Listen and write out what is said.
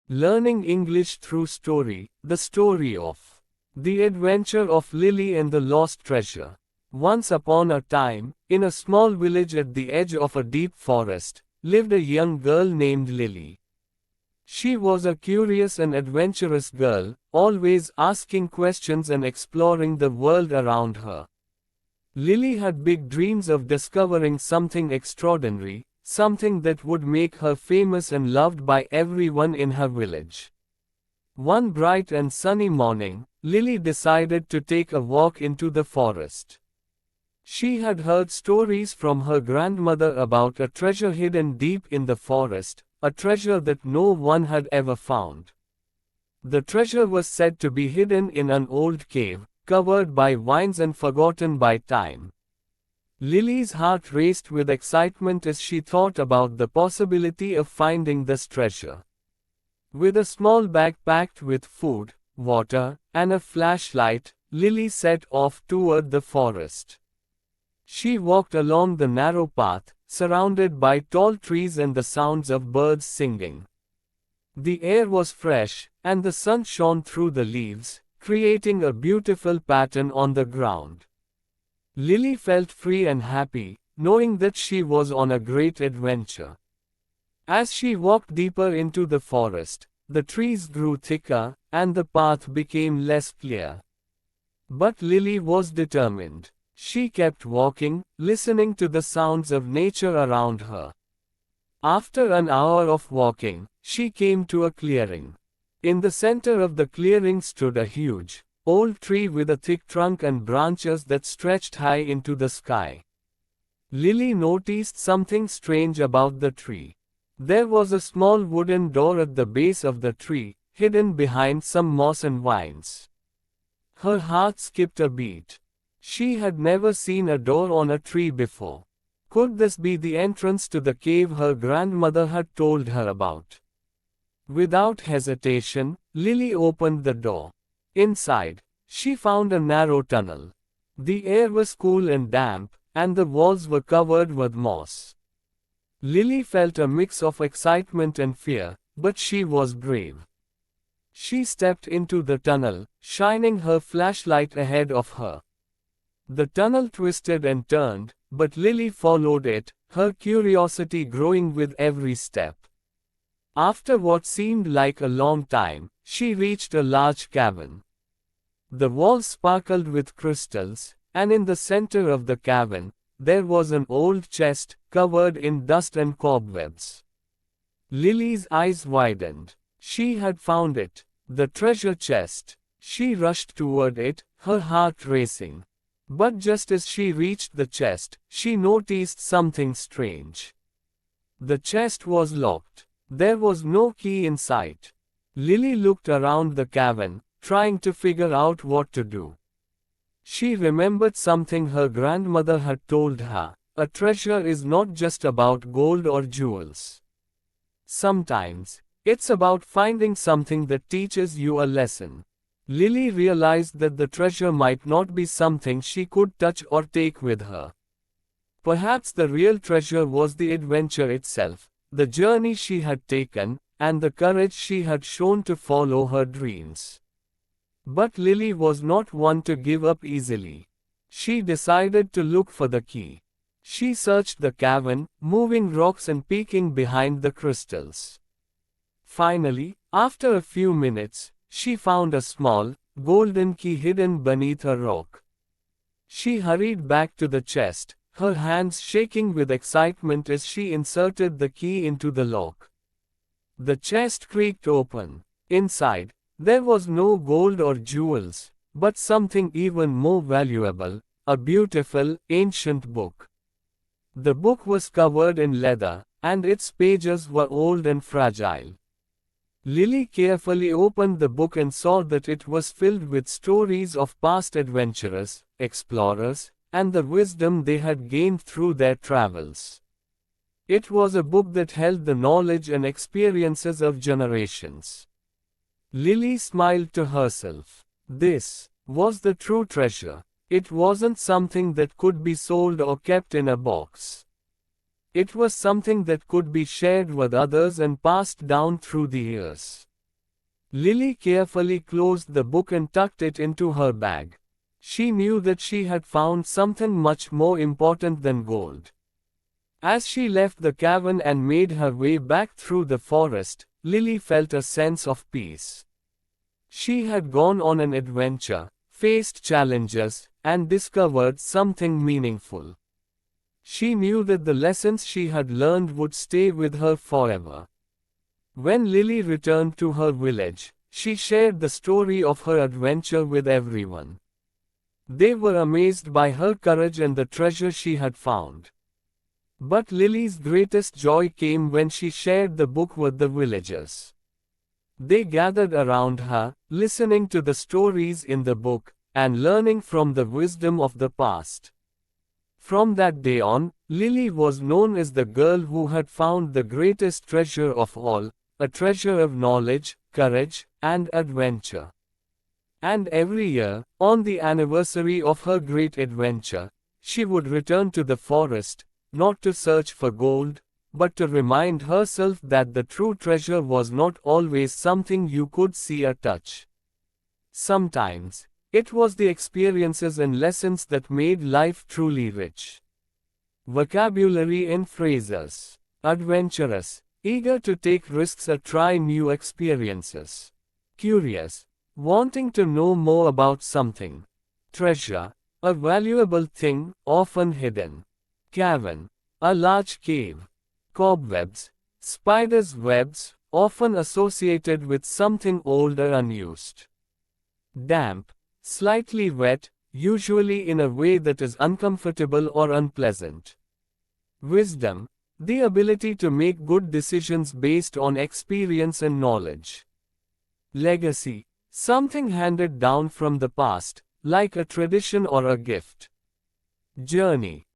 Learning English through story, the story of The Adventure of Lily and the Lost Treasure. Once upon a time, in a small village at the edge of a deep forest, lived a young girl named Lily. She was a curious and adventurous girl, always asking questions and exploring the world around her. Lily had big dreams of discovering something extraordinary, something that would make her famous and loved by everyone in her village. One bright and sunny morning, Lily decided to take a walk into the forest. She had heard stories from her grandmother about a treasure hidden deep in the forest, a treasure that no one had ever found. The treasure was said to be hidden in an old cave, covered by vines and forgotten by time. Lily's heart raced with excitement as she thought about the possibility of finding this treasure. With a small bag packed with food, water, and a flashlight, Lily set off toward the forest. She walked along the narrow path, surrounded by tall trees and the sounds of birds singing. The air was fresh, and the sun shone through the leaves, creating a beautiful pattern on the ground. Lily felt free and happy, knowing that she was on a great adventure. As she walked deeper into the forest, the trees grew thicker, and the path became less clear. But Lily was determined. She kept walking, listening to the sounds of nature around her. After an hour of walking, she came to a clearing. In the center of the clearing stood a huge, old tree with a thick trunk and branches that stretched high into the sky. Lily noticed something strange about the tree. There was a small wooden door at the base of the tree, hidden behind some moss and vines. Her heart skipped a beat. She had never seen a door on a tree before. Could this be the entrance to the cave her grandmother had told her about? Without hesitation, Lily opened the door. Inside, she found a narrow tunnel. The air was cool and damp, and the walls were covered with moss. Lily felt a mix of excitement and fear, but she was brave. She stepped into the tunnel, shining her flashlight ahead of her. The tunnel twisted and turned, but Lily followed it, her curiosity growing with every step. After what seemed like a long time, she reached a large cavern. The walls sparkled with crystals, and in the center of the cavern, there was an old chest, covered in dust and cobwebs. Lily's eyes widened. She had found it, the treasure chest. She rushed toward it, her heart racing. But just as she reached the chest, she noticed something strange. The chest was locked. There was no key in sight. Lily looked around the cavern, trying to figure out what to do. She remembered something her grandmother had told her: a treasure is not just about gold or jewels. Sometimes, it's about finding something that teaches you a lesson. Lily realized that the treasure might not be something she could touch or take with her. Perhaps the real treasure was the adventure itself, the journey she had taken, and the courage she had shown to follow her dreams. But Lily was not one to give up easily. She decided to look for the key. She searched the cavern, moving rocks and peeking behind the crystals. Finally, after a few minutes, she found a small, golden key hidden beneath a rock. She hurried back to the chest, her hands shaking with excitement as she inserted the key into the lock. The chest creaked open. Inside, there was no gold or jewels, but something even more valuable: a beautiful, ancient book. The book was covered in leather, and its pages were old and fragile. Lily carefully opened the book and saw that it was filled with stories of past adventurers, explorers, and the wisdom they had gained through their travels. It was a book that held the knowledge and experiences of generations. Lily smiled to herself. This was the true treasure. It wasn't something that could be sold or kept in a box. It was something that could be shared with others and passed down through the years. Lily carefully closed the book and tucked it into her bag. She knew that she had found something much more important than gold. As she left the cavern and made her way back through the forest, Lily felt a sense of peace. She had gone on an adventure, faced challenges, and discovered something meaningful. She knew that the lessons she had learned would stay with her forever. When Lily returned to her village, she shared the story of her adventure with everyone. They were amazed by her courage and the treasure she had found. But Lily's greatest joy came when she shared the book with the villagers. They gathered around her, listening to the stories in the book, and learning from the wisdom of the past. From that day on, Lily was known as the girl who had found the greatest treasure of all, a treasure of knowledge, courage, and adventure. And every year, on the anniversary of her great adventure, she would return to the forest, not to search for gold, but to remind herself that the true treasure was not always something you could see or touch. Sometimes, it was the experiences and lessons that made life truly rich. Vocabulary and phrases. Adventurous, eager to take risks or try new experiences. Curious, wanting to know more about something. Treasure, a valuable thing, often hidden. Cavern, a large cave. Cobwebs, spiders' webs, often associated with something old or unused. Damp, slightly wet, usually in a way that is uncomfortable or unpleasant. Wisdom, the ability to make good decisions based on experience and knowledge. Legacy, something handed down from the past, like a tradition or a gift. Journey,